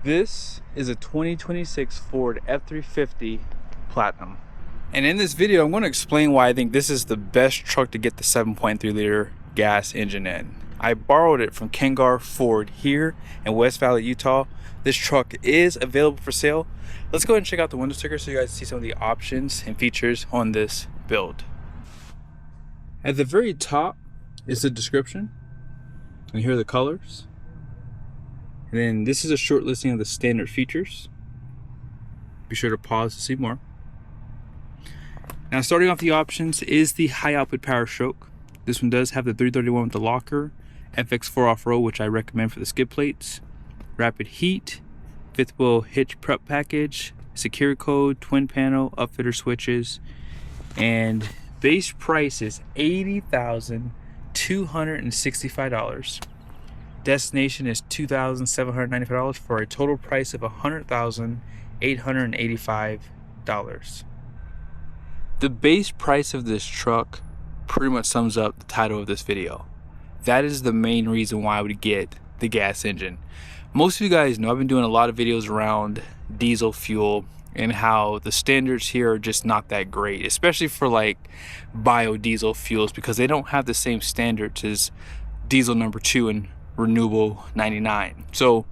This is a 2026 Ford F-350 Platinum. And in this video, I'm going to explain why I think this is the best truck to get the 7.3 liter gas engine in. I borrowed it from Garff Ford here in West Valley, Utah. This truck is available for sale. Let's go ahead and check out the window sticker so you guys see some of the options and features on this build. At the very top is the description, and here are the colors. And then this is a short listing of the standard features. Be sure to pause to see more. Now, starting off the options is the high output power stroke. This one does have the 331 with the locker, FX4 off-road, which I recommend for the skid plates, rapid heat, fifth wheel hitch prep package, secure code, twin panel, upfitter switches, and base price is $80,265. Destination is $2,795 for a total price of $100,885. The base price of this truck pretty much sums up the title of this video. That is the main reason why I would get the gas engine. Most of you guys know I've been doing a lot of videos around diesel fuel and how the standards here are just not that great, especially for like biodiesel fuels, because they don't have the same standards as diesel number 2 and renewable 99. So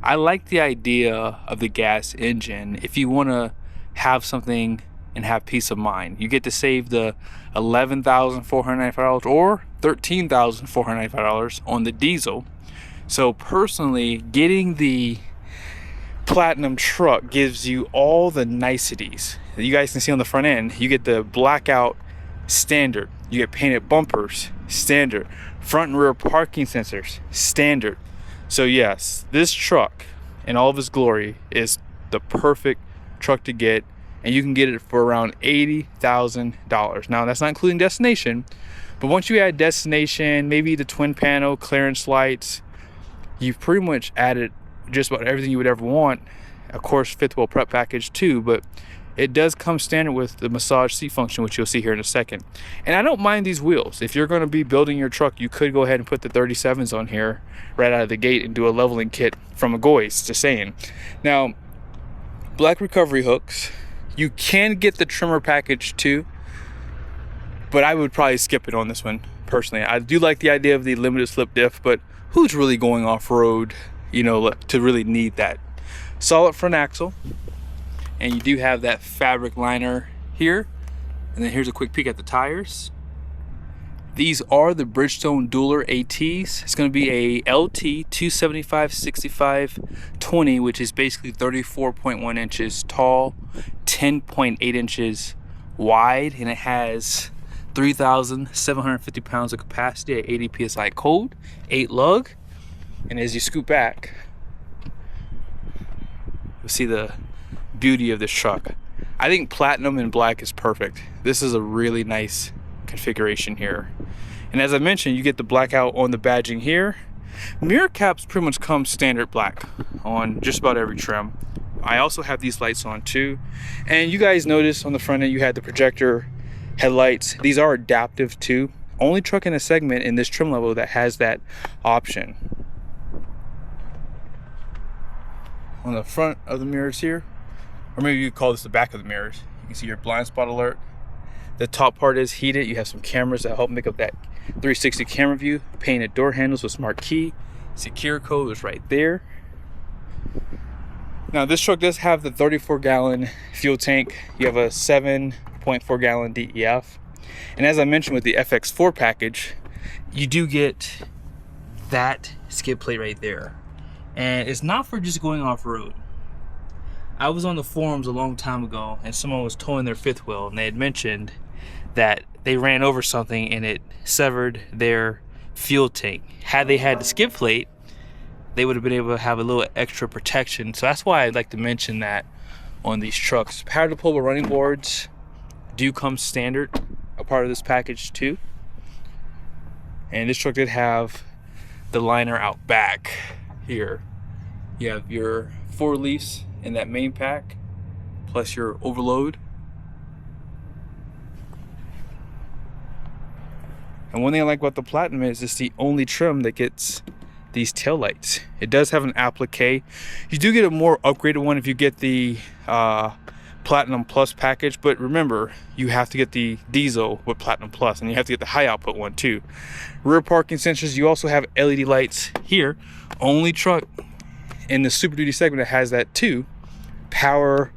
I like the idea of the gas engine if you want to have something and have peace of mind. You get to save the $11,495 or $13,495 on the diesel. So personally, getting the Platinum truck gives you all the niceties that you guys can see on the front end. You get the blackout standard, you get painted bumpers standard, front and rear parking sensors standard. So yes, this truck in all of its glory is the perfect truck to get, and you can get it for around $80,000. Now that's not including destination, but once you add destination, maybe the twin panel, clearance lights, you've pretty much added just about everything you would ever want. Of course, fifth wheel prep package too, but it does come standard with the massage seat function, which you'll see here in a second. And I don't mind these wheels. If you're going to be building your truck, you could go ahead and put the 37s on here right out of the gate and do a leveling kit from a Goyce, just saying. Now, black recovery hooks. You can get the trimmer package too, but I would probably skip it on this one personally. I do like the idea of the limited slip diff, but who's really going off-road, you know, to really need that? Solid front axle. And you do have that fabric liner here. And then here's a quick peek at the tires. These are the Bridgestone Dueler ATs. It's going to be a LT 275/65/20, which is basically 34.1 inches tall, 10.8 inches wide, and it has 3,750 pounds of capacity at 80 psi cold, 8 lug. And as you scoot back, you'll see the beauty of this truck. I think platinum and black is perfect. This is a really nice configuration here. And as I mentioned, you get the blackout on the badging here. Mirror caps pretty much come standard black on just about every trim. I also have these lights on too. And you guys noticed on the front end you had the projector headlights. These are adaptive too. Only truck in a segment in this trim level that has that option. On the front of the mirrors here, or maybe you could call this the back of the mirrors, you can see your blind spot alert. The top part is heated. You have some cameras that help make up that 360 camera view. Painted door handles with smart key. Secure code is right there. Now this truck does have the 34-gallon fuel tank. You have a 7.4-gallon DEF. And as I mentioned with the FX4 package, you do get that skid plate right there. And it's not for just going off-road. I was on the forums a long time ago and someone was towing their fifth wheel, and they had mentioned that they ran over something and it severed their fuel tank. Had they had the skid plate, they would have been able to have a little extra protection. So that's why I'd like to mention that on these trucks. Power deployable running boards do come standard, a part of this package too. And this truck did have the liner out back here. You have your 4 leafs in that main pack, plus your overload. And one thing I like about the Platinum is it's the only trim that gets these tail lights. It does have an applique. You do get a more upgraded one if you get the Platinum Plus package, but remember, you have to get the diesel with Platinum Plus, and you have to get the high output one too. Rear parking sensors. You also have LED lights here. Only truck in the Super Duty segment that has that too. Power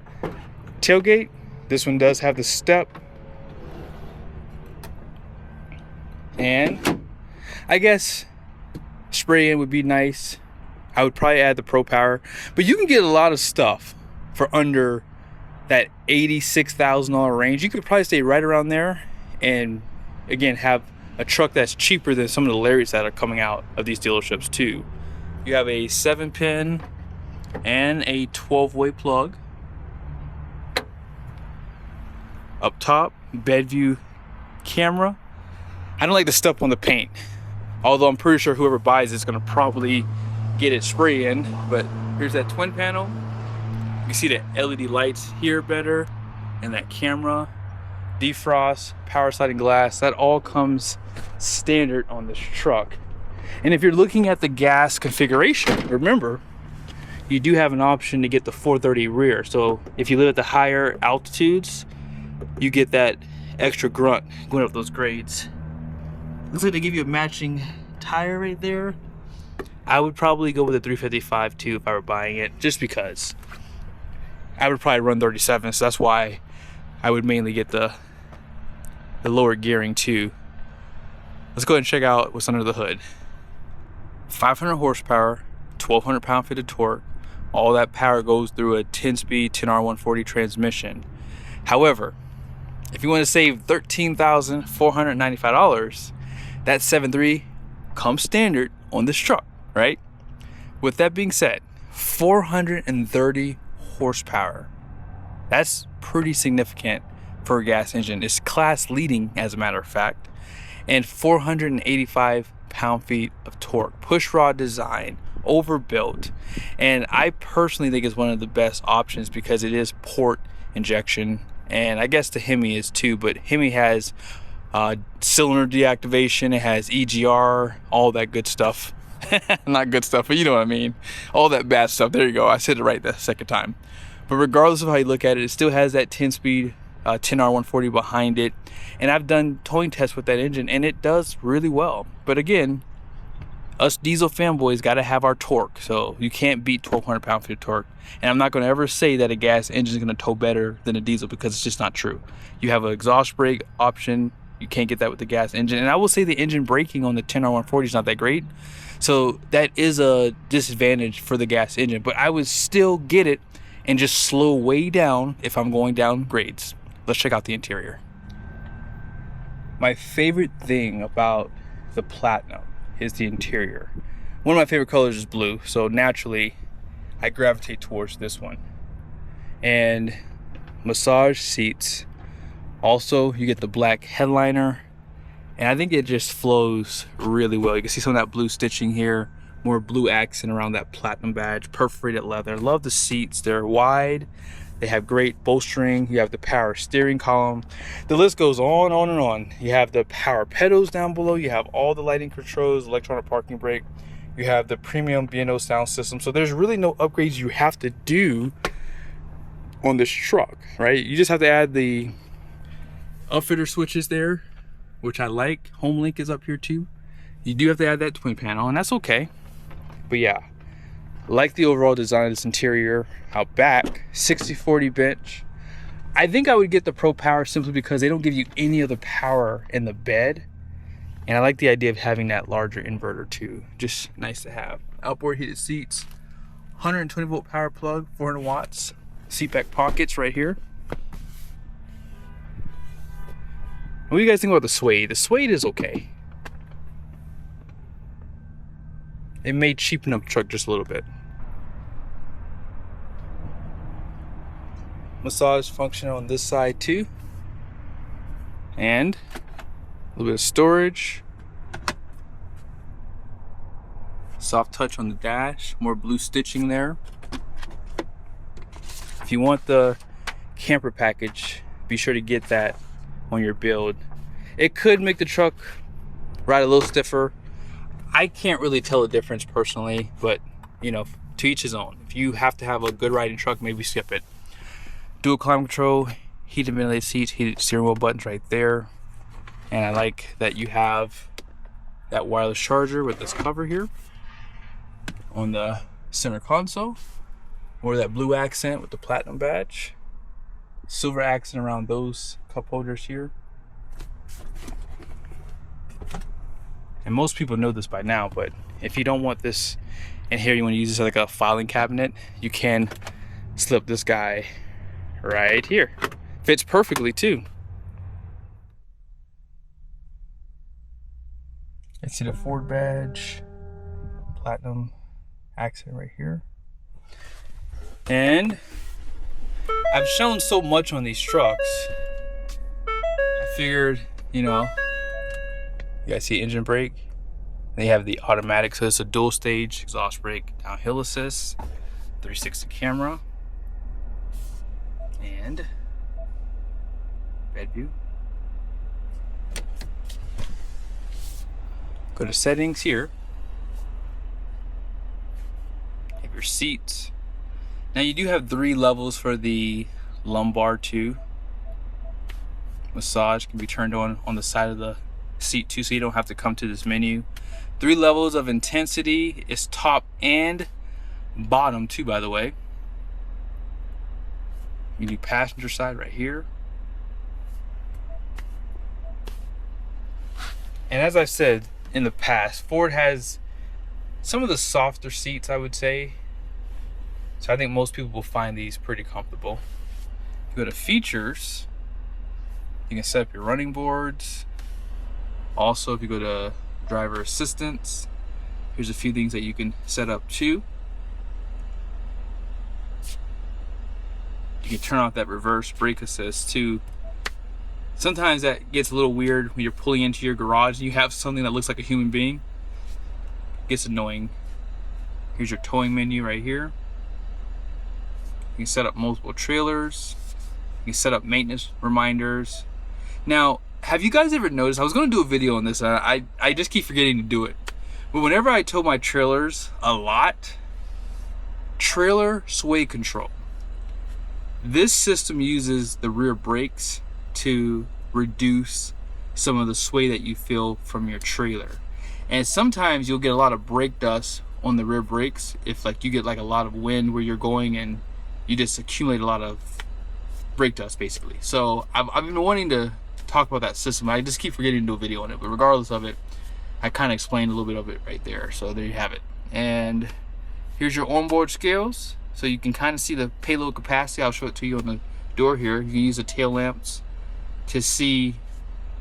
tailgate. This one does have the step. And I guess spray in would be nice. I would probably add the Pro Power, but you can get a lot of stuff for under that $86,000 range. You could probably stay right around there and again have a truck that's cheaper than some of the Lariats that are coming out of these dealerships too. You have a 7-pin and a 12-way plug. Up top, bed view camera. I don't like to step on the paint, although I'm pretty sure whoever buys it's gonna probably get it spray in. But here's that twin panel. You see the LED lights here better, and that camera, defrost, power sliding glass, that all comes standard on this truck. And if you're looking at the gas configuration, remember, you do have an option to get the 430 rear. So if you live at the higher altitudes, you get that extra grunt going up those grades. Looks like they give you a matching tire right there. I would probably go with a 355 too if I were buying it, just because I would probably run 37, so that's why I would mainly get the lower gearing too. Let's go ahead and check out what's under the hood. 500 horsepower, 1,200 pound-feet of torque. All that power goes through a 10-speed 10R140 transmission. However, if you want to save $13,495, that 7.3 comes standard on this truck, right? With that being said, 430 horsepower. That's pretty significant for a gas engine. It's class leading, as a matter of fact. And 485 pound-feet of torque. Push rod design, overbuilt. And I personally think it's one of the best options because it is port injection. And I guess the Hemi is too, but Hemi has cylinder deactivation, it has EGR, all that good stuff. Not good stuff, but you know what I mean. All that bad stuff. There you go. I said it right the second time. But regardless of how you look at it, it still has that 10-speed 10R140 behind it. And I've done towing tests with that engine, and it does really well. But again, us diesel fanboys got to have our torque. So you can't beat 1,200 pound-feet of torque. And I'm not going to ever say that a gas engine is going to tow better than a diesel, because it's just not true. You have an exhaust brake option. You can't get that with the gas engine. And I will say the engine braking on the 10R140 is not that great. So that is a disadvantage for the gas engine. But I would still get it and just slow way down if I'm going down grades. Let's check out the interior. My favorite thing about the Platinum is the interior. One of my favorite colors is blue, so naturally I gravitate towards this one. And massage seats. Also, you get the black headliner, and I think it just flows really well. You can see some of that blue stitching here, more blue accent around that Platinum badge, perforated leather. Love the seats. They're wide. They have great bolstering. You have the power steering column. The list goes on and on. You have the power pedals down below. You have all the lighting controls, electronic parking brake. You have the premium B&O sound system. So there's really no upgrades you have to do on this truck, right? You just have to add the upfitter switches there, which I like. Home link is up here too. You do have to add that twin panel, and that's okay. But yeah, like the overall design of this interior. Out back, 60/40 bench. I think I would get the Pro Power simply because they don't give you any of the power in the bed, and I like the idea of having that larger inverter too. Just nice to have. Outboard heated seats, 120 volt power plug, 400 watts. Seat back pockets right here. What do you guys think about the suede? The suede is okay. It may cheapen up the truck just a little bit. Massage function on this side too. And a little bit of storage. Soft touch on the dash. More blue stitching there. If you want the camper package, be sure to get that on your build. It could make the truck ride a little stiffer. I can't really tell the difference personally, but you know, to each his own. If you have to have a good riding truck, maybe skip it. Dual climate control, heated ventilated seats, heated steering wheel buttons right there. And I like that you have that wireless charger with this cover here on the center console, or that blue accent with the platinum badge, silver accent around those cup holders here. And most people know this by now, but if you don't want this in here, you want to use this as like a filing cabinet, you can slip this guy right here. Fits perfectly too. I see the Ford badge, platinum accent right here. And I've shown so much on these trucks, I figured, you know, you guys see engine brake? They have the automatic, so it's a dual stage exhaust brake, downhill assist, 360 camera, and bed view. Go to settings here. Have your seats. Now you do have 3 levels for the lumbar too. Massage can be turned on the side of the seat too, so you don't have to come to this menu. 3 levels of intensity is top and bottom too, by the way. You do passenger side right here. And as I've said in the past, Ford has some of the softer seats, I would say. So I think most people will find these pretty comfortable. If you go to features, you can set up your running boards. Also, if you go to driver assistance, here's a few things that you can set up too. You can turn off that reverse brake assist too. Sometimes that gets a little weird when you're pulling into your garage and you have something that looks like a human being. It gets annoying. Here's your towing menu right here. You can set up multiple trailers. You can set up maintenance reminders. Now, have you guys ever noticed, I was going to do a video on this, and I just keep forgetting to do it. But whenever I tow my trailers a lot, trailer sway control. This system uses the rear brakes to reduce some of the sway that you feel from your trailer. And sometimes you'll get a lot of brake dust on the rear brakes if like you get like a lot of wind where you're going and you just accumulate a lot of brake dust basically. So I've been wanting to talk about that system. I just keep forgetting to do a video on it, but regardless of it, I kind of explained a little bit of it right there. So there you have it. And here's your onboard scales, so you can kind of see the payload capacity. I'll show it to you on the door here. You can use the tail lamps to see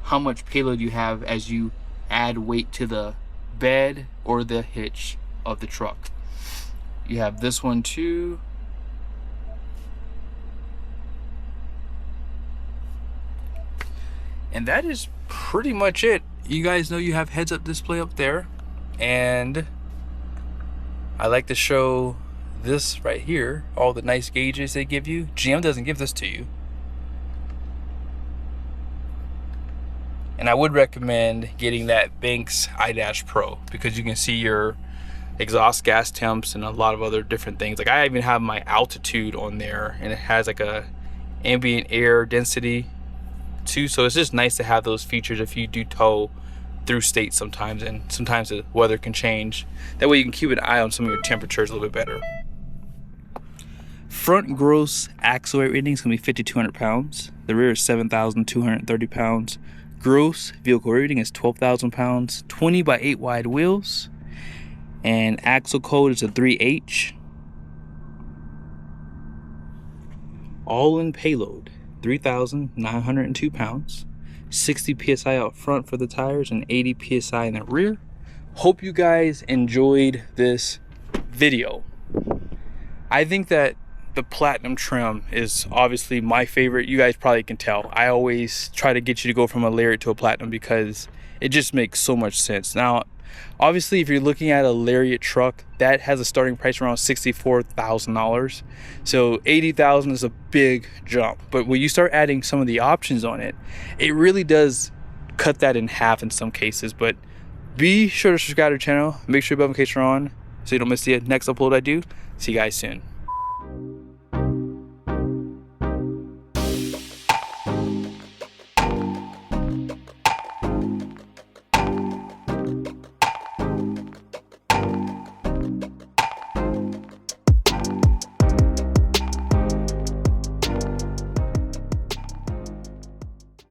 how much payload you have as you add weight to the bed or the hitch of the truck. You have this one too. And that is pretty much it. You guys know you have heads-up display up there, and I like to show this right here, all the nice gauges they give you. GM doesn't give this to you. And I would recommend getting that Banks iDash Pro, because you can see your exhaust gas temps and a lot of other different things. Like I even have my altitude on there, and it has like a ambient air density too, so it's just nice to have those features if you do tow through states sometimes, and sometimes the weather can change. That way you can keep an eye on some of your temperatures a little bit better. Front gross axle weight rating is going to be 5,200 pounds. The rear is 7,230 pounds. Gross vehicle rating is 12,000 pounds. 20 by 8 wide wheels, and axle code is a 3H. All in payload 3,902 pounds. 60 psi out front for the tires and 80 psi in the rear. Hope you guys enjoyed this video. I think that the platinum trim is obviously my favorite. You guys probably can tell. I always try to get you to go from a Lariat to a platinum because it just makes so much sense. Now, obviously, if you're looking at a Lariat truck, that has a starting price around $64,000. So $80,000 is a big jump. But when you start adding some of the options on it, it really does cut that in half in some cases. But Be sure to subscribe to the channel. Make sure your bell notifications are on so you don't miss the next upload I do. See you guys soon.